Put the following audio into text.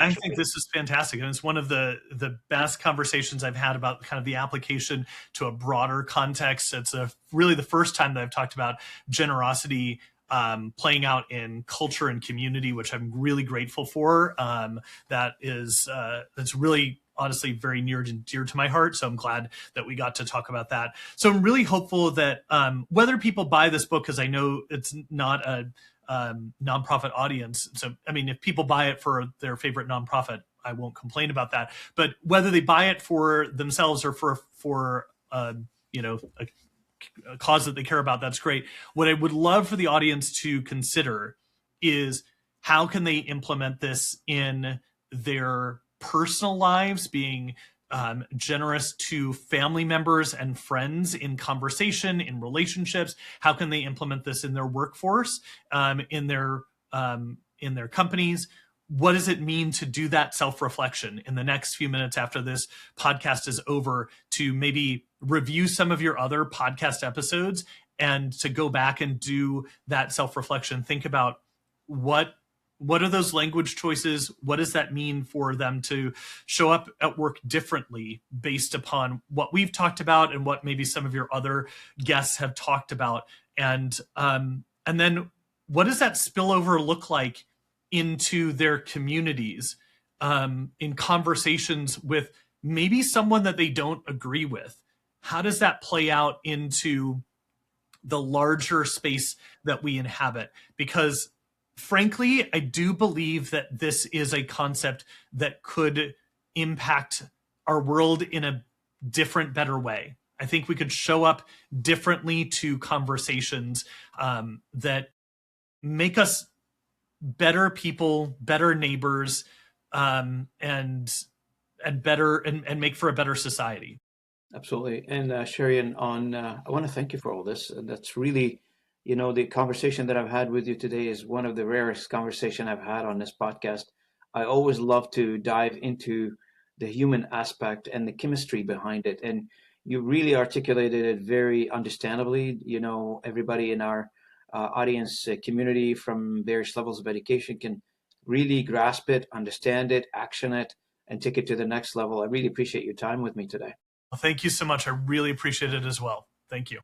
I think this is fantastic. And it's one of the best conversations I've had about kind of the application to a broader context. It's really the first time that I've talked about generosity playing out in culture and community, which I'm really grateful for. That's really honestly very near and dear to my heart. So I'm glad that we got to talk about that. So I'm really hopeful that whether people buy this book, because I know it's not a nonprofit audience. So, I mean, if people buy it for their favorite nonprofit, I won't complain about that. But whether they buy it for themselves or for a cause that they care about, that's great. What I would love for the audience to consider is how can they implement this in their personal lives, being generous to family members and friends in conversation, in relationships. How can they implement this in their workforce, in their companies? What does it mean to do that self-reflection in the next few minutes after this podcast is over, to maybe review some of your other podcast episodes and to go back and do that self-reflection? Think about what are those language choices? What does that mean for them to show up at work differently based upon what we've talked about and what maybe some of your other guests have talked about? And then what does that spillover look like into their communities, in conversations with maybe someone that they don't agree with? How does that play out into the larger space that we inhabit? Because frankly, I do believe that this is a concept that could impact our world in a different, better way. I think we could show up differently to conversations that make us better people, better neighbors, and better and make for a better society. Absolutely. And Sherian, I want to thank you for all this. That's really, the conversation that I've had with you today is one of the rarest conversation I've had on this podcast. I always love to dive into the human aspect and the chemistry behind it. And you really articulated it very understandably. Everybody in our audience community from various levels of education can really grasp it, understand it, action it, and take it to the next level. I really appreciate your time with me today. Well, thank you so much. I really appreciate it as well. Thank you.